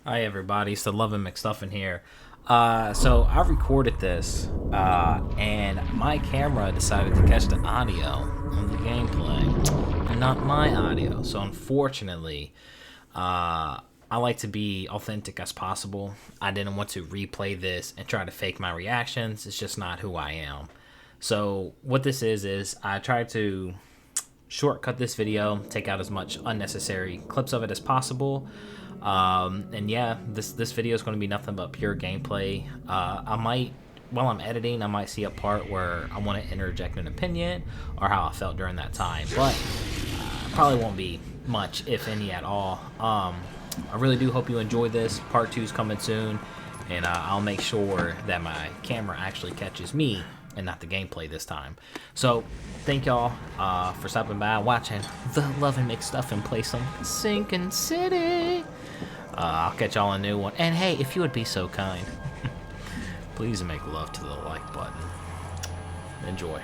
Hi everybody, it's the Lovin' McStuffin here. So I recorded this, and my camera decided to catch the audio on the gameplay, and not my audio. So unfortunately, I like to be authentic as possible. I didn't want to replay this and try to fake my reactions. It's just not who I am. So what this is I tried to shortcut this video, take out as much unnecessary clips of it as possible. And yeah, this video is going to be nothing but pure gameplay. I might, while I'm editing, I might see a part where I want to interject an opinion or how I felt during that time, but probably won't be much, if any at all. I really do hope you enjoy this. Part 2 is coming soon, and I'll make sure that my camera actually catches me and not the gameplay this time. So, thank y'all for stopping by and watching the Lovin' McStuffin play some Sinking City. I'll catch y'all on a new one. And hey, if you would be so kind, please make love to the like button. Enjoy.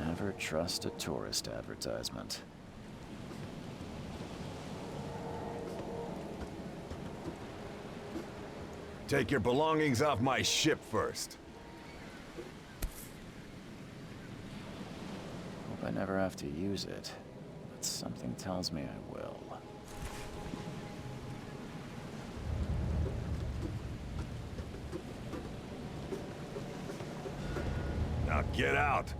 Never trust a tourist advertisement. Take your belongings off my ship first. Hope I never have to use it, but something tells me I will. Now get out.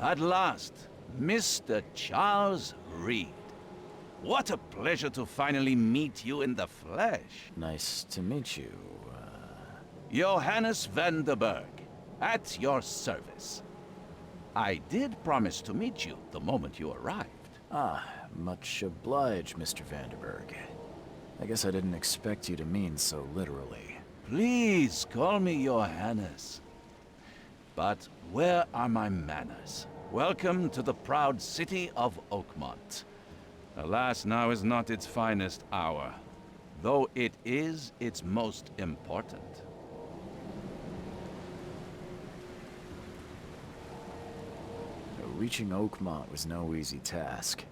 At last, Mr. Charles Reed. What a pleasure to finally meet you in the flesh. Nice to meet you. Johannes van der Berg, at your service. I did promise to meet you the moment you arrived. Much obliged, Mr. Vanderberg. I guess I didn't expect you to mean so literally. Please call me Johannes. But where are my manners? Welcome to the proud city of Oakmont. Alas, now is not its finest hour, though it is its most important. Reaching Oakmont was no easy task.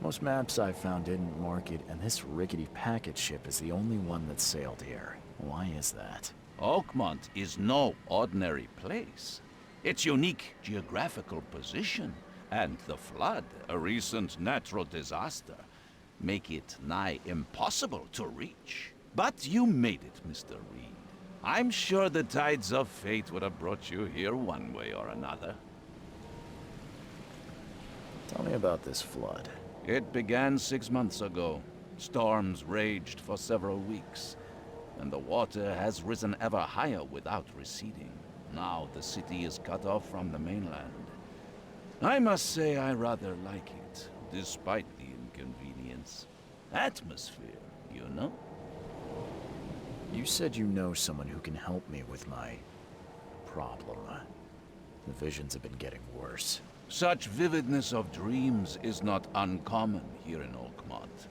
Most maps I found didn't mark it, and this rickety packet ship is the only one that sailed here. Why is that? Oakmont is no ordinary place. Its unique geographical position and the flood, a recent natural disaster, make it nigh impossible to reach. But you made it, Mr. Reed. I'm sure the tides of fate would have brought you here one way or another. Tell me about this flood. It began 6 months ago. Storms raged for several weeks, and the water has risen ever higher without receding. Now the city is cut off from the mainland. I must say I rather like it, despite the inconvenience. Atmosphere, you know? You said you know someone who can help me with my problem. The visions have been getting worse. Such vividness of dreams is not uncommon here in Oakmont.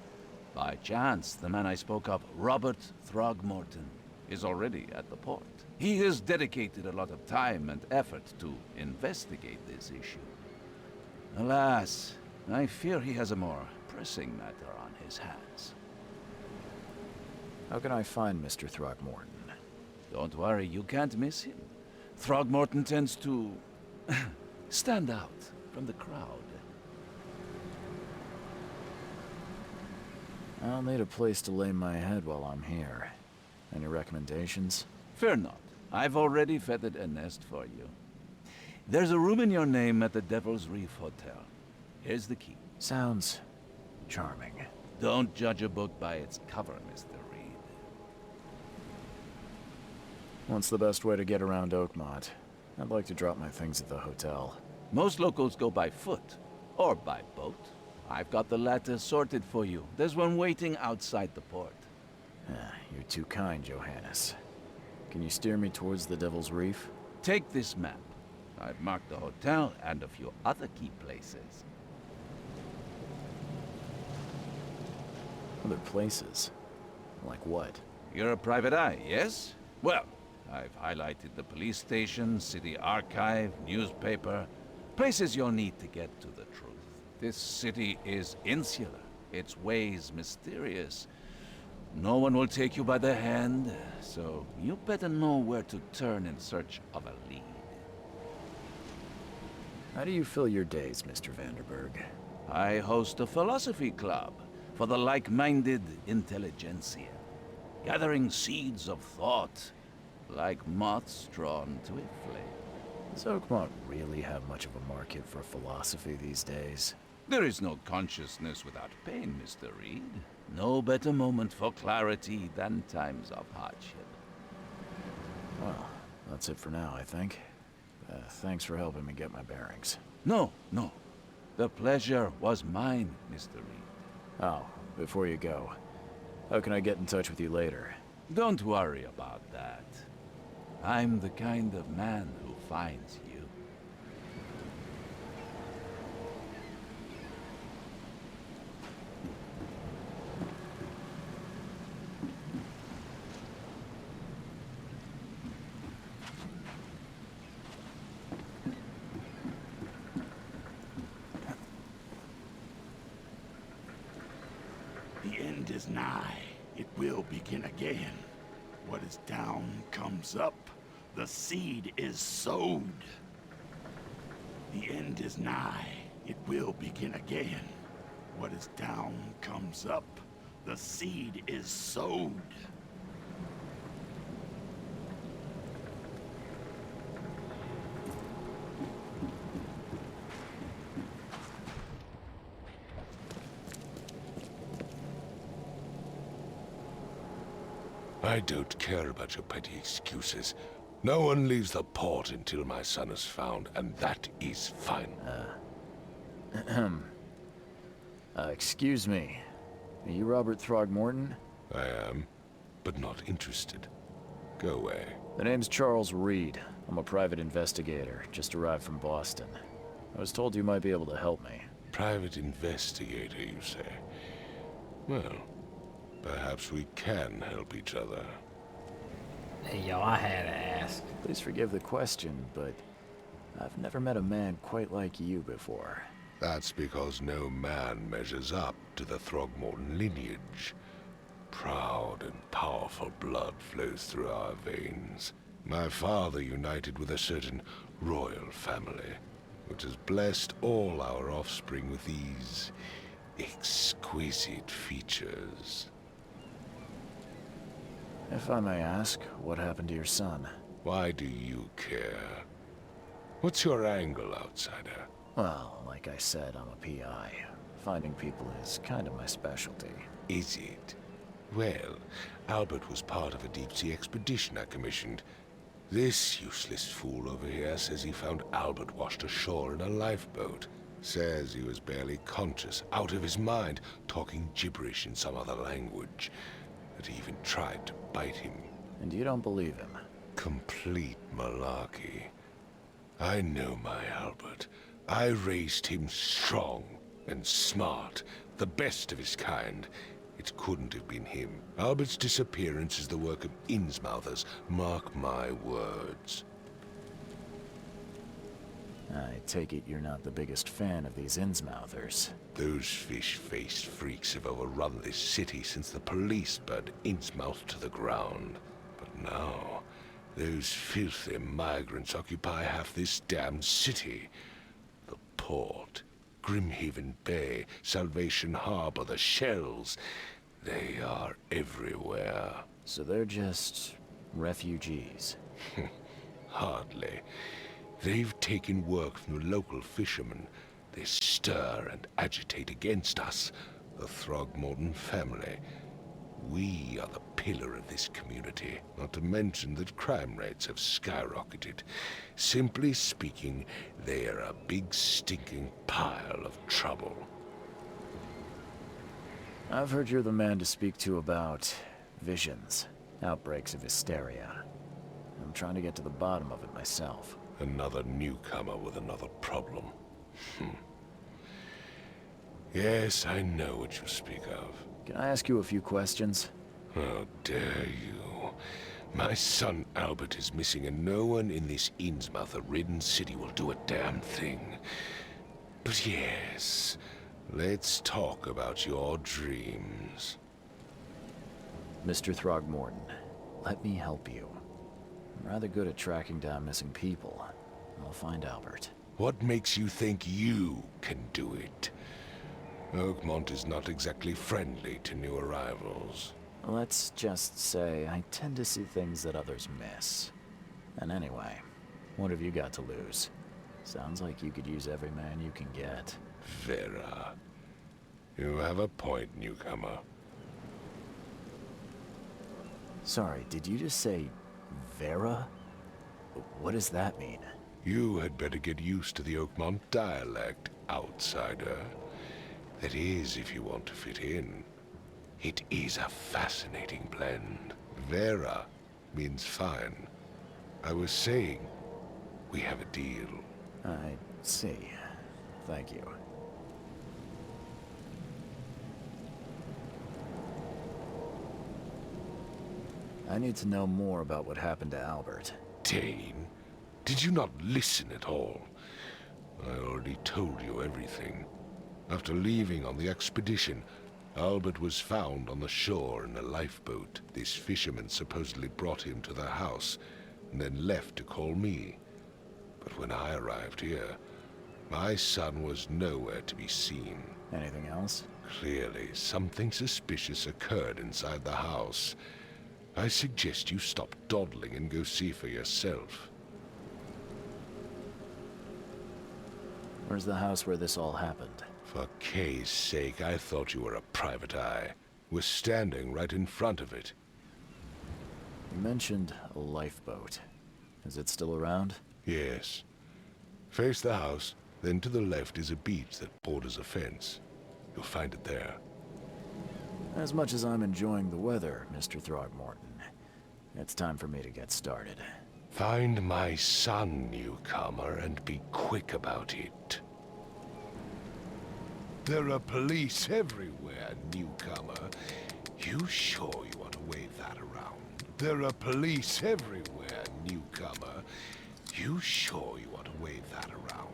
By chance, the man I spoke of, Robert Throgmorton, is already at the port. He has dedicated a lot of time and effort to investigate this issue. Alas, I fear he has a more pressing matter on his hands. How can I find Mr. Throgmorton? Don't worry, you can't miss him. Throgmorton tends to stand out from the crowd. I'll need a place to lay my head while I'm here. Any recommendations? Fear not. I've already feathered a nest for you. There's a room in your name at the Devil's Reef Hotel. Here's the key. Sounds charming. Don't judge a book by its cover, Mr. Reed. What's the best way to get around Oakmont? I'd like to drop my things at the hotel. Most locals go by foot, or by boat. I've got the latter sorted for you. There's one waiting outside the port. You're too kind, Johannes. Can you steer me towards the Devil's Reef? Take this map. I've marked the hotel and a few other key places. Other places? Like what? You're a private eye, yes? Well, I've highlighted the police station, city archive, newspaper, places you'll need to get to the truth. This city is insular, its ways mysterious. No one will take you by the hand, so you better know where to turn in search of a lead. How do you fill your days, Mr. Vanderberg? I host a philosophy club for the like-minded intelligentsia, gathering seeds of thought like moths drawn to a flame. Does Oakmont really have much of a market for philosophy these days? There is no consciousness without pain, Mr. Reed. No better moment for clarity than times of hardship. Well, that's it for now, I think. Thanks for helping me get my bearings. No. The pleasure was mine, Mr. Reed. Oh, before you go, how can I get in touch with you later? Don't worry about that. I'm the kind of man who finds you. The end is nigh. It will begin again. What is down comes up. The seed is sowed. The end is nigh. It will begin again. What is down comes up. The seed is sowed. I don't care about your petty excuses. No one leaves the port until my son is found, and that is fine. Excuse me. Are you Robert Throgmorton? I am, but not interested. Go away. The name's Charles Reed. I'm a private investigator, just arrived from Boston. I was told you might be able to help me. Private investigator, you say? Well, perhaps we can help each other. Hey, yo, I had to ask. Please forgive the question, but I've never met a man quite like you before. That's because no man measures up to the Throgmorton lineage. Proud and powerful blood flows through our veins. My father united with a certain royal family, which has blessed all our offspring with these exquisite features. If I may ask, what happened to your son? Why do you care? What's your angle, outsider? Well, like I said, I'm a PI. Finding people is kind of my specialty. Is it? Well, Albert was part of a deep-sea expedition I commissioned. This useless fool over here says he found Albert washed ashore in a lifeboat. Says he was barely conscious, out of his mind, talking gibberish in some other language. That he even tried to bite him. And you don't believe him? Complete malarkey. I know my Albert. I raised him strong and smart, the best of his kind. It couldn't have been him. Albert's disappearance is the work of Innsmouthers. Mark my words. I take it you're not the biggest fan of these Innsmouthers. Those fish-faced freaks have overrun this city since the police burned Innsmouth to the ground. But now, those filthy migrants occupy half this damned city. The port, Grimhaven Bay, Salvation Harbor, the shells. They are everywhere. So they're just refugees. Hardly. They've taken work from the local fishermen. They stir and agitate against us, the Throgmorton family. We are the pillar of this community, not to mention that crime rates have skyrocketed. Simply speaking, they are a big stinking pile of trouble. I've heard you're the man to speak to about visions, outbreaks of hysteria. I'm trying to get to the bottom of it myself. Another newcomer with another problem. Yes, I know what you speak of. Can I ask you a few questions? How dare you? My son Albert is missing, and no one in this Innsmouth-ridden city will do a damn thing. But yes, let's talk about your dreams. Mr. Throgmorton, let me help you. I'm rather good at tracking down missing people. I'll find Albert. What makes you think you can do it? Oakmont is not exactly friendly to new arrivals. Let's just say I tend to see things that others miss. And anyway, what have you got to lose? Sounds like you could use every man you can get. Vera. You have a point, newcomer. Sorry, did you just say Vera? What does that mean? You had better get used to the Oakmont dialect, outsider. That is, if you want to fit in. It is a fascinating blend. Vera means fine. I was saying, we have a deal. I see. Thank you. I need to know more about what happened to Albert. Dane, did you not listen at all? I already told you everything. After leaving on the expedition, Albert was found on the shore in a lifeboat. This fisherman supposedly brought him to their house, and then left to call me. But when I arrived here, my son was nowhere to be seen. Anything else? Clearly, something suspicious occurred inside the house. I suggest you stop dawdling and go see for yourself. Where's the house where this all happened? For Kay's sake, I thought you were a private eye. We're standing right in front of it. You mentioned a lifeboat. Is it still around? Yes. Face the house, then to the left is a beach that borders a fence. You'll find it there. As much as I'm enjoying the weather, Mr. Throgmorton, it's time for me to get started. Find my son, newcomer, and be quick about it. There are police everywhere, newcomer. You sure you want to wave that around? There are police everywhere, newcomer. You sure you want to wave that around?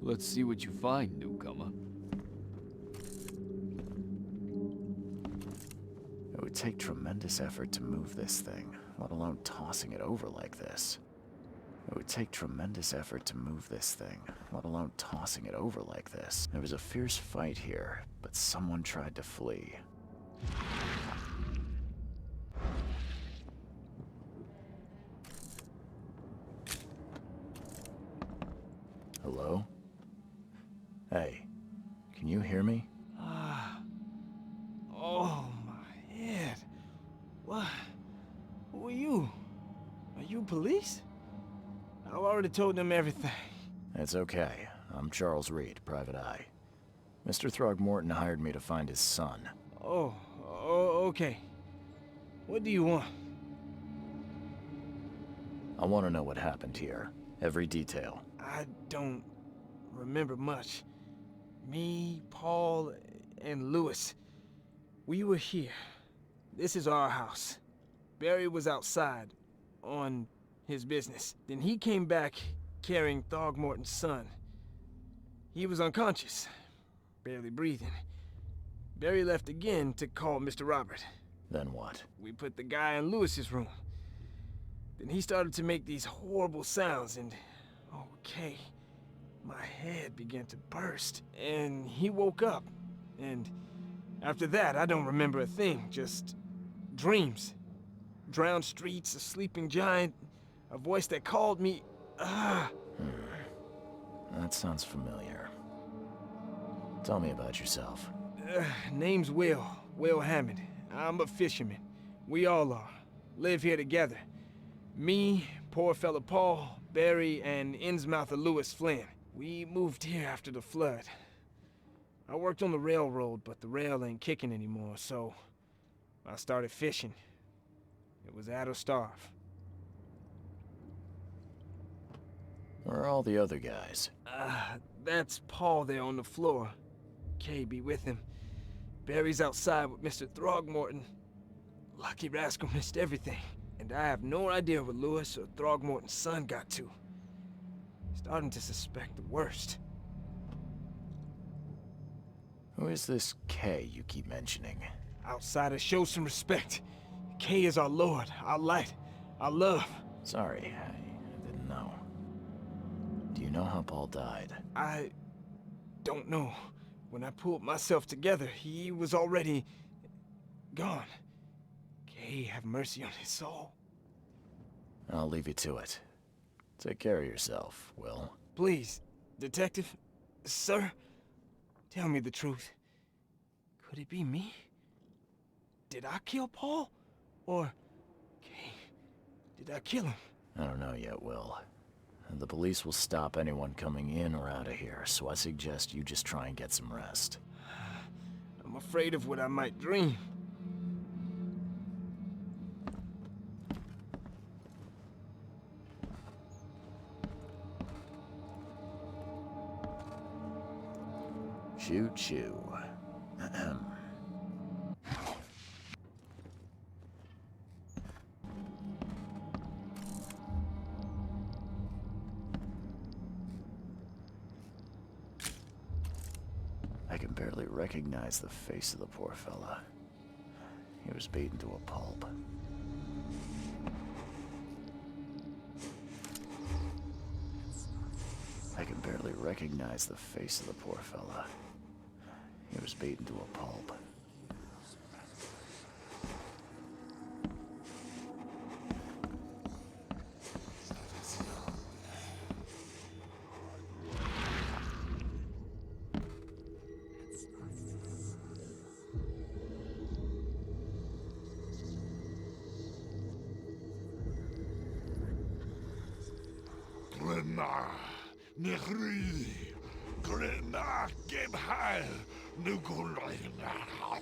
Let's see what you find, newcomer. It would take tremendous effort to move this thing, let alone tossing it over like this. It would take tremendous effort to move this thing, let alone tossing it over like this. There was a fierce fight here, but someone tried to flee. Hello? Hey, can you hear me? Oh, my head. What? Who are you? Are you police? I've already told them everything. It's okay. I'm Charles Reed, Private Eye. Mr. Throgmorton hired me to find his son. Oh, okay. What do you want? I want to know what happened here. Every detail. I don't remember much. Me, Paul, and Lewis, we were here. This is our house. Barry was outside, on his business. Then he came back carrying Throgmorton's son. He was unconscious, barely breathing. Barry left again to call Mr. Robert. Then what? We put the guy in Lewis's room. Then he started to make these horrible sounds and... okay. My head began to burst, and he woke up. And after that, I don't remember a thing, just dreams. Drowned streets, a sleeping giant, a voice that called me. That sounds familiar. Tell me about yourself. Name's Will Hammond. I'm a fisherman. We all are. Live here together. Me, poor fella Paul, Barry, and Innsmouther Lewis Flynn. We moved here after the flood. I worked on the railroad, but the rail ain't kicking anymore, so I started fishing. It was at or starve. Where are all the other guys? That's Paul there on the floor. Kay be with him. Barry's outside with Mr. Throgmorton. Lucky rascal missed everything. And I have no idea what Lewis or Throgmorton's son got to. Starting to suspect the worst. Who is this Kay you keep mentioning? Outsiders, show some respect. Kay is our lord, our light, our love. Sorry, I didn't know. Do you know how Paul died? I don't know. When I pulled myself together, he was already gone. Kay have mercy on his soul. I'll leave you to it. Take care of yourself, Will. Please, detective, sir, tell me the truth. Could it be me? Did I kill Paul? Or, Kay, did I kill him? I don't know yet, Will. The police will stop anyone coming in or out of here, so I suggest you just try and get some rest. I'm afraid of what I might dream. Choo choo. I can barely recognize the face of the poor fella. He was beaten to a pulp. I can barely recognize the face of the poor fella. He was beaten to a pulp. Glenna, Nehri, Glenna, Gebheil, Nugulaynahaft.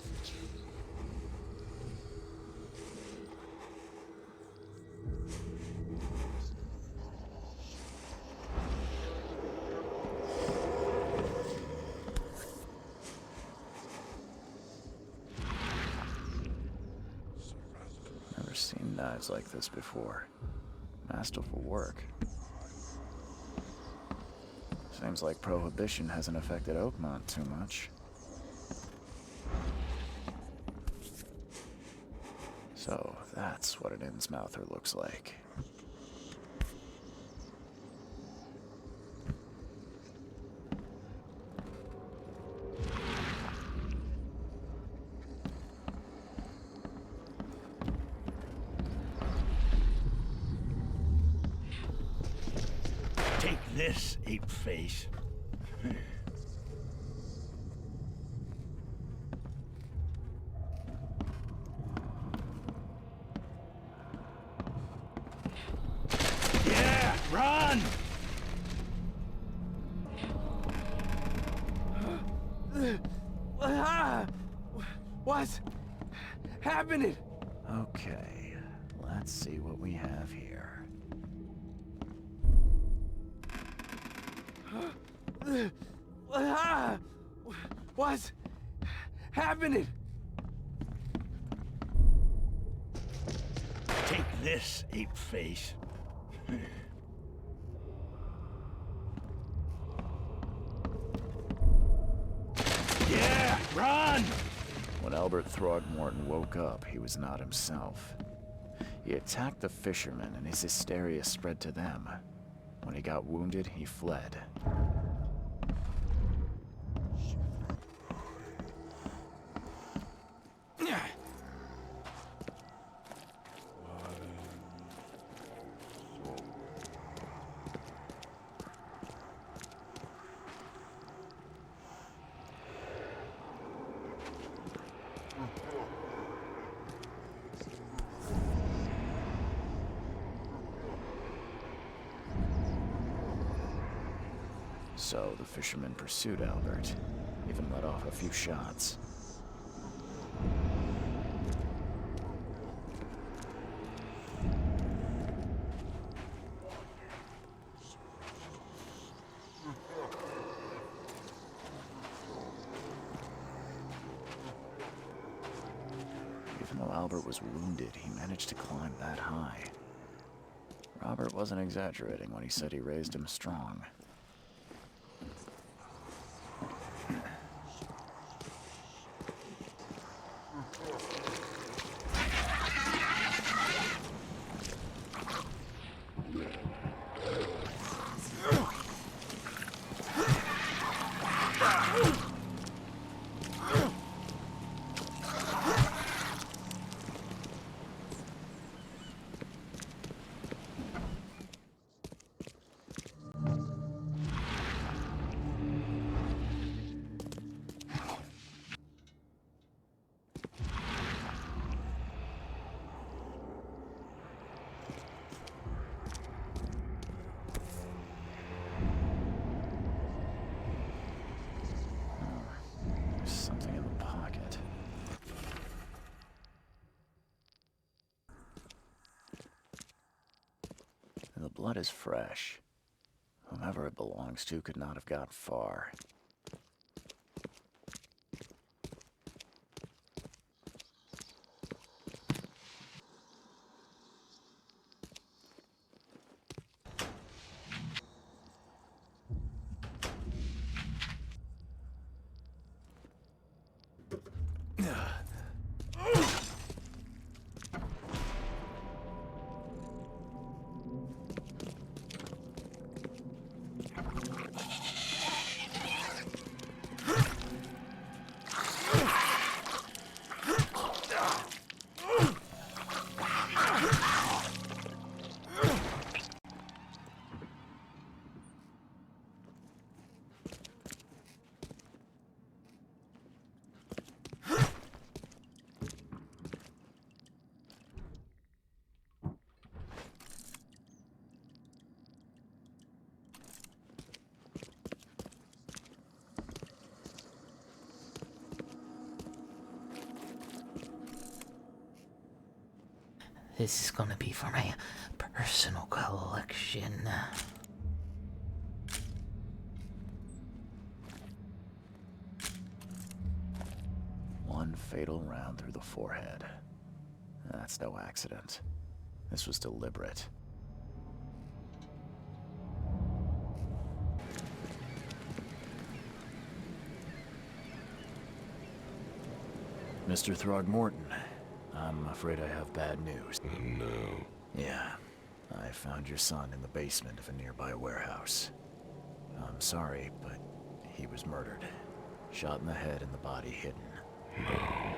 Never seen knives like this before. Masterful work. Seems like Prohibition hasn't affected Oakmont too much. So that's what an Innsmouther looks like. Take this, Ape-Face. Yeah, run! What's happening? Okay, let's see what we have here. What's happening? Take this, Ape-Face. Yeah, run! When Albert Throgmorton woke up, he was not himself. He attacked the fishermen, and his hysteria spread to them. When he got wounded, he fled. So the fishermen pursued Albert, even let off a few shots. Even though Albert was wounded, he managed to climb that high. Robert wasn't exaggerating when he said he raised him strong. Something in the pocket. The blood is fresh. Whomever it belongs to could not have got far. This is gonna be for my personal collection. One fatal round through the forehead. That's no accident. This was deliberate. Mr. Throgmorton. I'm afraid I have bad news. No. Yeah, I found your son in the basement of a nearby warehouse. I'm sorry, but he was murdered. Shot in the head and the body hidden. No.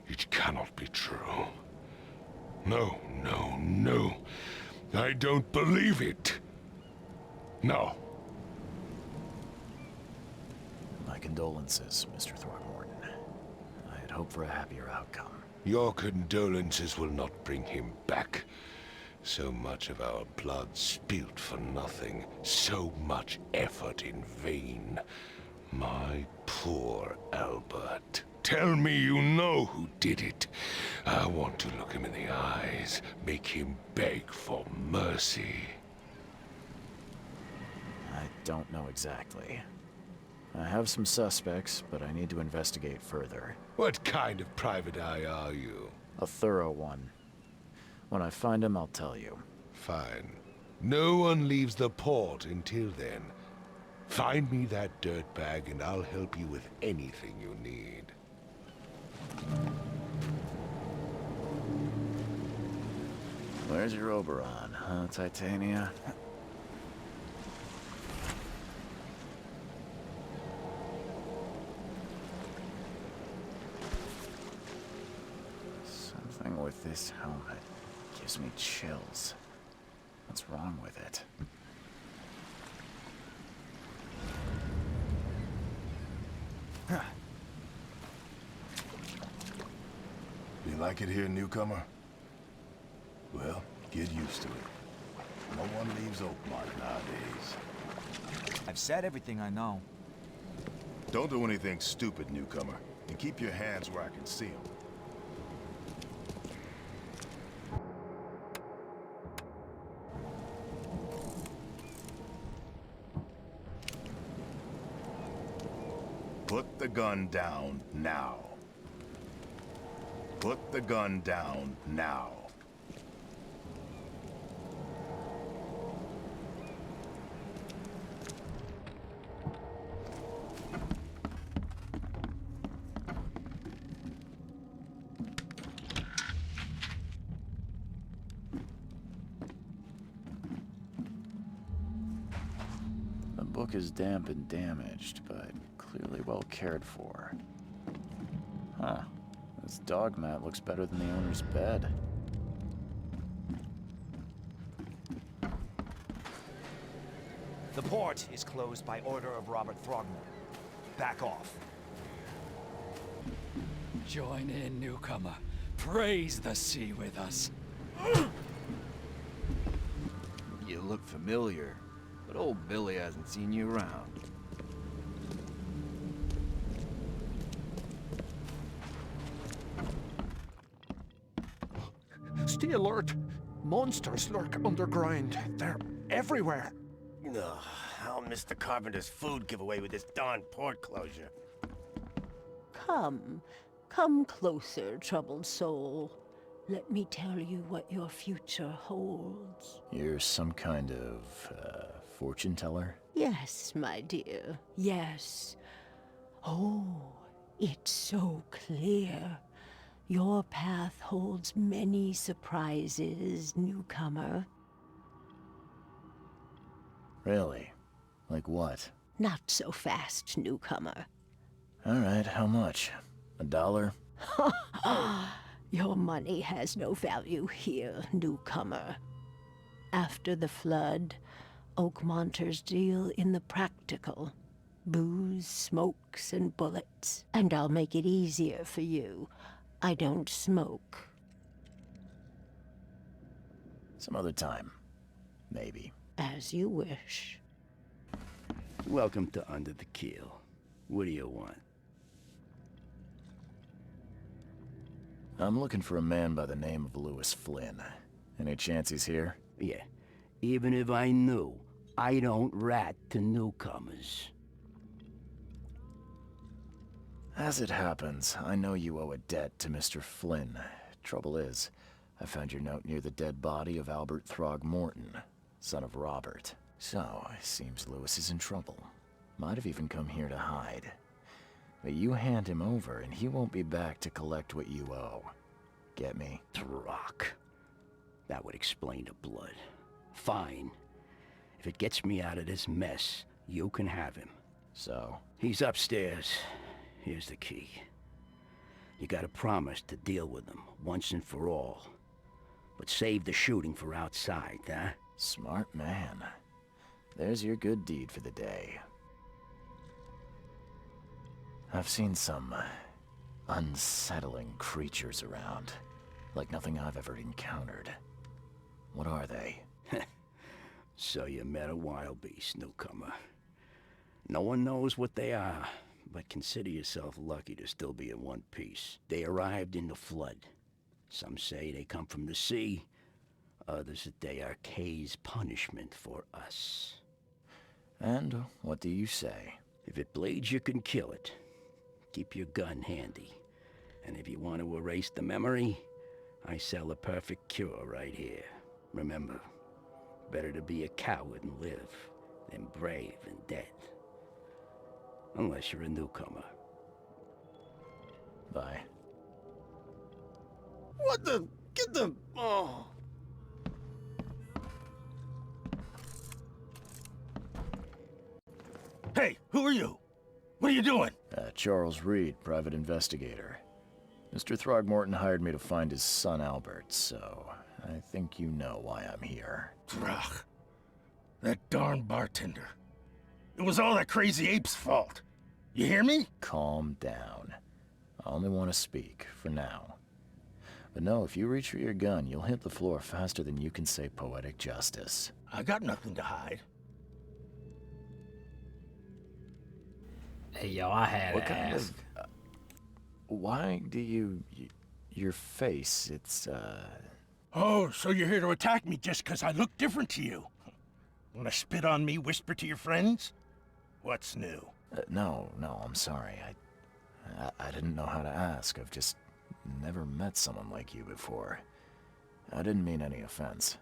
It cannot be true. No, no, no. I don't believe it. No. My condolences, Mr. Throgmorton. I had hoped for a happier outcome. Your condolences will not bring him back. So much of our blood spilt for nothing. So much effort in vain. My poor Albert. Tell me you know who did it. I want to look him in the eyes, make him beg for mercy. I don't know exactly. I have some suspects, but I need to investigate further. What kind of private eye are you? A thorough one. When I find him, I'll tell you. Fine. No one leaves the port until then. Find me that dirtbag and I'll help you with anything you need. Where's your Oberon, huh, Titania? Something with this helmet gives me chills. What's wrong with it? You like it here, newcomer? Well, get used to it. No one leaves Oakmont nowadays. I've said everything I know. Don't do anything stupid, newcomer. And keep your hands where I can see them. Put the gun down now. Put the gun down now. The book is damp and damaged, but clearly well cared for. Huh. This dog mat looks better than the owner's bed. The port is closed by order of Robert Throgmorton. Back off. Join in, newcomer. Praise the sea with us. You look familiar, but old Billy hasn't seen you around. Stay alert. Monsters lurk underground. They're everywhere. Ugh, I'll miss the carpenter's food giveaway with this darn port closure. Come closer, troubled soul. Let me tell you what your future holds. You're some kind of, fortune teller? Yes, my dear, yes. Oh, it's so clear. Your path holds many surprises, newcomer. Really? Like what? Not so fast, newcomer. Alright, how much? $1? Your money has no value here, newcomer. After the flood, Oakmonters deal in the practical. Booze, smokes, and bullets. And I'll make it easier for you. I don't smoke. Some other time. Maybe. As you wish. Welcome to Under the Keel. What do you want? I'm looking for a man by the name of Louis Flynn. Any chance he's here? Yeah. Even if I knew, I don't rat to newcomers. As it happens, I know you owe a debt to Mr. Flynn. Trouble is, I found your note near the dead body of Albert Throgmorton, son of Robert. So, it seems Louis is in trouble. Might have even come here to hide. But you hand him over and he won't be back to collect what you owe. Get me? Throck. That would explain the blood. Fine. If it gets me out of this mess, you can have him. So? He's upstairs. Here's the key. You gotta promise to deal with him, once and for all. But save the shooting for outside, huh? Smart man. There's your good deed for the day. I've seen some unsettling creatures around. Like nothing I've ever encountered. What are they? So you met a wild beast, newcomer. No one knows what they are, but consider yourself lucky to still be in one piece. They arrived in the flood. Some say they come from the sea. Others that they are Kay's punishment for us. And what do you say? If it bleeds, you can kill it. Keep your gun handy. And if you want to erase the memory, I sell a perfect cure right here. Remember, better to be a coward and live than brave and dead. Unless you're a newcomer. Bye. What the? Get the... Oh. Hey, who are you? What are you doing? Charles Reed, private investigator. Mr. Throgmorton hired me to find his son Albert, so I think you know why I'm here. Throg. That darn bartender. It was all that crazy ape's fault. You hear me? Calm down. I only want to speak, for now. But no, if you reach for your gun, you'll hit the floor faster than you can say poetic justice. I got nothing to hide. Hey, yo, I had What to kind ask. of... why do you... your face, it's, Oh, so you're here to attack me just because I look different to you? Wanna spit on me, whisper to your friends? What's new? No, I'm sorry. I didn't know how to ask. I've just never met someone like you before. I didn't mean any offense.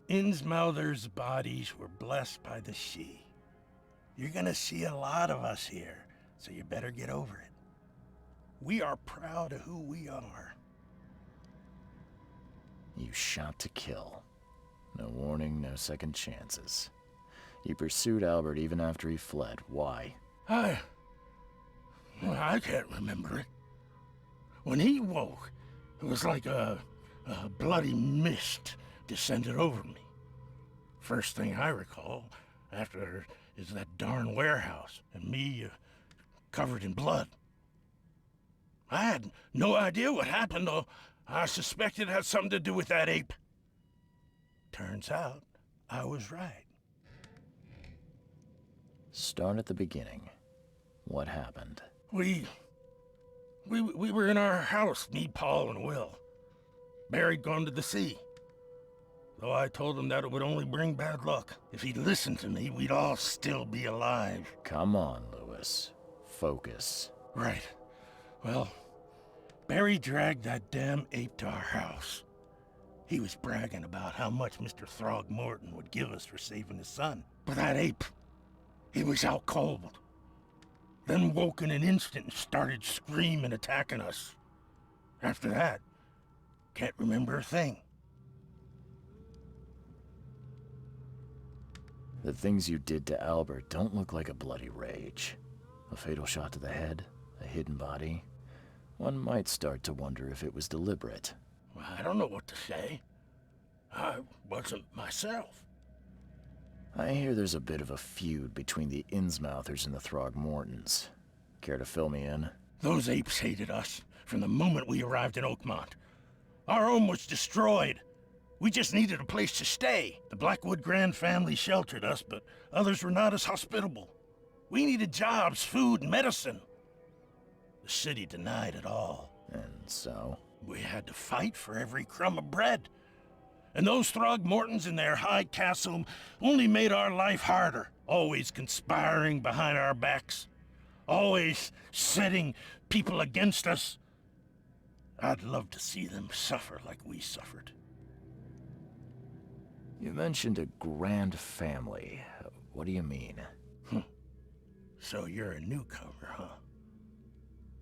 Innsmouther's bodies were blessed by the sea. You're gonna see a lot of us here, so you better get over it. We are proud of who we are. You shot to kill. No warning, no second chances. You pursued Albert even after he fled. Why? I can't remember it. When he woke, it was like a bloody mist descended over me. First thing I recall after is that darn warehouse and me covered in blood. I had no idea what happened, though. I suspected it had something to do with that ape. Turns out, I was right. Start at the beginning. What happened? We were in our house, me, Paul, and Will. Barry'd gone to the sea. Though I told him that it would only bring bad luck. If he'd listened to me, we'd all still be alive. Come on, Lewis. Focus. Right. Well, Barry dragged that damn ape to our house. He was bragging about how much Mr. Throgmorton would give us for saving his son. But that ape, he was out cold. Then woke in an instant and started screaming, attacking us. After that, can't remember a thing. The things you did to Albert don't look like a bloody rage. A fatal shot to the head, a hidden body. One might start to wonder if it was deliberate. I don't know what to say. I wasn't myself. I hear there's a bit of a feud between the Innsmouthers and the Throgmortons. Care to fill me in? Those apes hated us from the moment we arrived in Oakmont. Our home was destroyed. We just needed a place to stay. The Blackwood Grand family sheltered us, but others were not as hospitable. We needed jobs, food, and medicine. The city denied it all. And so? We had to fight for every crumb of bread. And those Throgmortons in their high castle only made our life harder, always conspiring behind our backs, always setting people against us. I'd love to see them suffer like we suffered. You mentioned a grand family. What do you mean? So you're a newcomer, huh?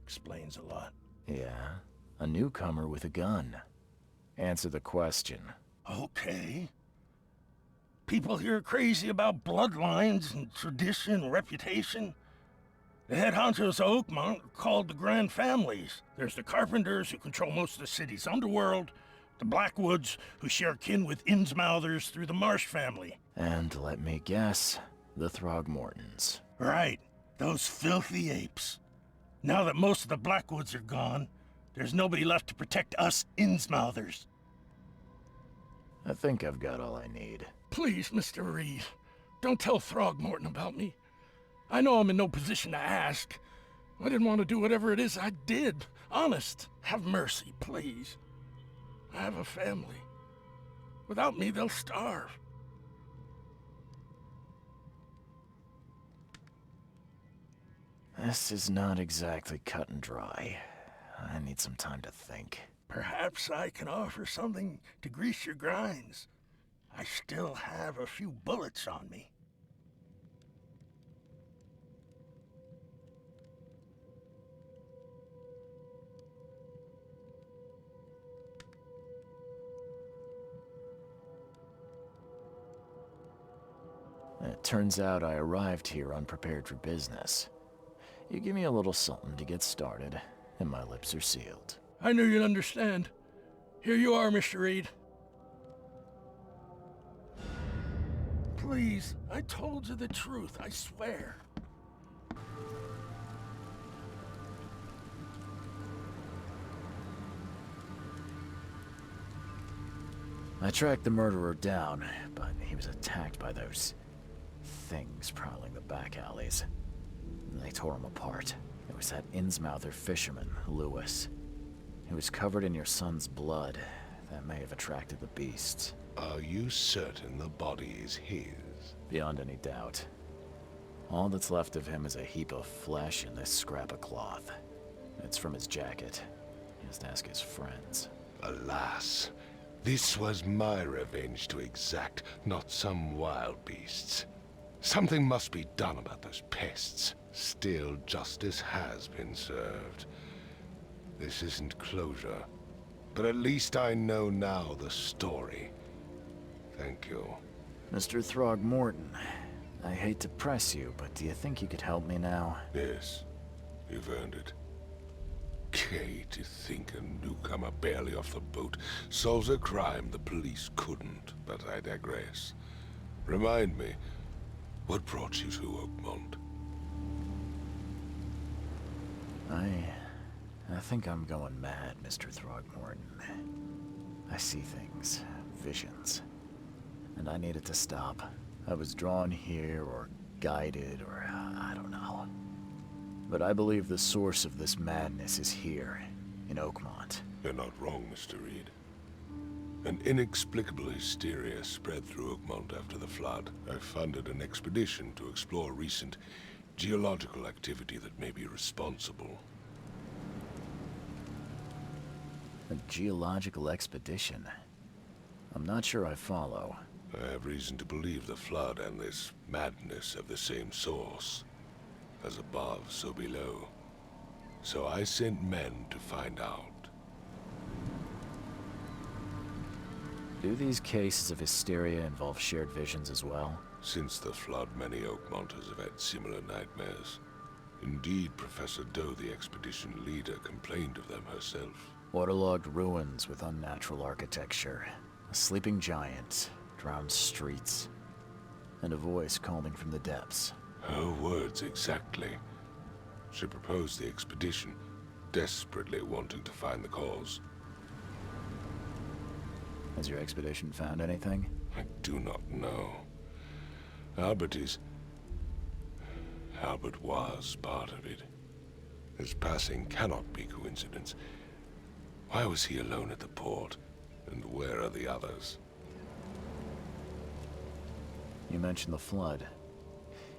Explains a lot. Yeah, a newcomer with a gun. Answer the question. Okay. People here are crazy about bloodlines and tradition and reputation. The head honchos of Oakmont are called the Grand Families. There's the Carpenters, who control most of the city's underworld, the Blackwoods, who share kin with Innsmouthers through the Marsh family. And let me guess, the Throgmortons. Right, those filthy apes. Now that most of the Blackwoods are gone, there's nobody left to protect us Innsmouthers. I think I've got all I need. Please, Mr. Reed, don't tell Throgmorton about me. I know I'm in no position to ask. I didn't want to do whatever it is I did. Honest, have mercy, please. I have a family. Without me, they'll starve. This is not exactly cut and dry. I need some time to think. Perhaps I can offer something to grease your grinds. I still have a few bullets on me. It turns out I arrived here unprepared for business. You give me a little something to get started, and my lips are sealed. I knew you'd understand. Here you are, Mr. Reed. Please, I told you the truth, I swear. I tracked the murderer down, but he was attacked by those things prowling the back alleys. They tore him apart. It was that Innsmouther fisherman, Lewis. He was covered in your son's blood. That may have attracted the beasts. Are you certain the body is his? Beyond any doubt. All that's left of him is a heap of flesh and this scrap of cloth. It's from his jacket. He has to ask his friends. Alas, this was my revenge to exact, not some wild beast's. Something must be done about those pests. Still, justice has been served. This isn't closure, but at least I know now the story. Thank you. Mr. Throgmorton, I hate to press you, but do you think you could help me now? Yes, you've earned it. Kay, to think a newcomer barely off the boat solves a crime the police couldn't, but I digress. Remind me, what brought you to Oakmont? I think I'm going mad, Mr. Throgmorton. I see things, visions, and I need it to stop. I was drawn here, or guided, or I don't know. But I believe the source of this madness is here, in Oakmont. You're not wrong, Mr. Reed. An inexplicable hysteria spread through Oakmont after the flood. I funded an expedition to explore recent geological activity that may be responsible. A geological expedition? I'm not sure I follow. I have reason to believe the flood and this madness have the same source. As above, so below. So I sent men to find out. Do these cases of hysteria involve shared visions as well? Since the flood, many Oakmonters have had similar nightmares. Indeed, Professor Doe, the expedition leader, complained of them herself. Waterlogged ruins with unnatural architecture. A sleeping giant, drowned streets, and a voice calling from the depths. Her words exactly. She proposed the expedition, desperately wanting to find the cause. Has your expedition found anything? I do not know. Albert was part of it. His passing cannot be coincidence. Why was he alone at the port? And where are the others? You mentioned the flood.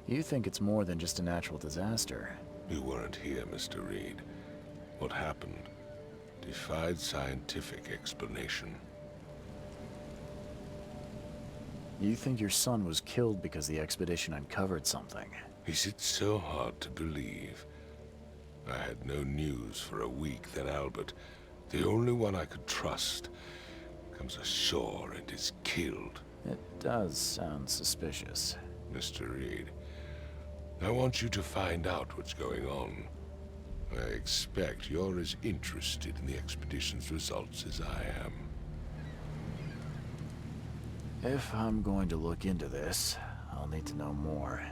You think it's more than just a natural disaster? You weren't here, Mr. Reed. What happened defied scientific explanation. You think your son was killed because the expedition uncovered something? Is it so hard to believe? I had no news for a week, then Albert, the only one I could trust, comes ashore and is killed. It does sound suspicious. Mr. Reed, I want you to find out what's going on. I expect you're as interested in the expedition's results as I am. If I'm going to look into this, I'll need to know more.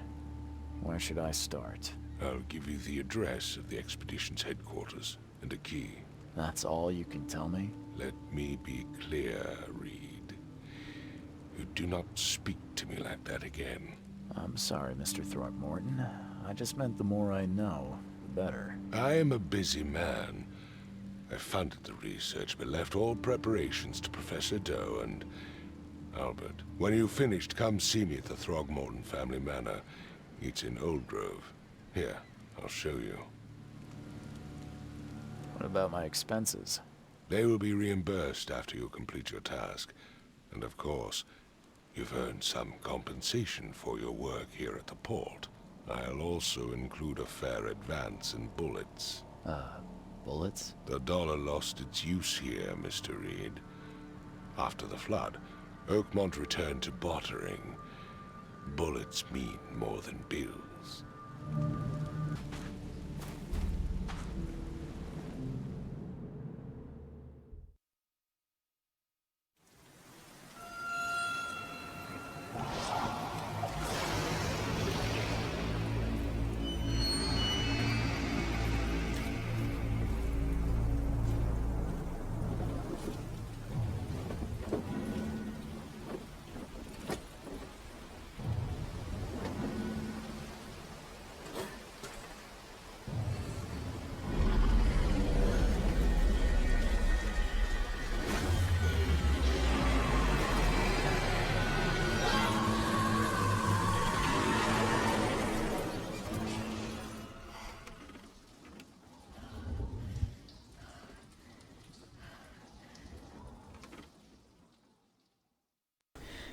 Where should I start? I'll give you the address of the expedition's headquarters and a key. That's all you can tell me? Let me be clear, Reed. You do not speak to me like that again. I'm sorry, Mr. Throckmorton. I just meant the more I know, the better. I am a busy man. I funded the research, but left all preparations to Professor Doe and Albert. When you've finished, come see me at the Throgmorton family manor. It's in Old Grove. Here, I'll show you. What about my expenses? They will be reimbursed after you complete your task. And of course, you've earned some compensation for your work here at the port. I'll also include a fair advance in bullets. Bullets? The dollar lost its use here, Mr. Reed. After the flood, Oakmont returned to bartering. Bullets mean more than bills.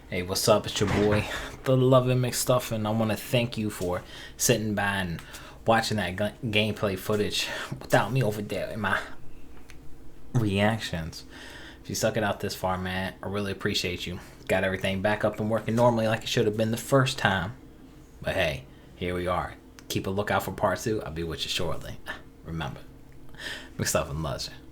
Hey, what's up? It's your boy, The Loving McStuffin. I want to thank you for sitting by and watching that gameplay footage without me over there in my reactions. If you stuck it out this far, man, I really appreciate you. Got everything back up and working normally like it should have been the first time. But hey, here we are. Keep a lookout for part 2. I'll be with you shortly. Remember, McStuffin loves you.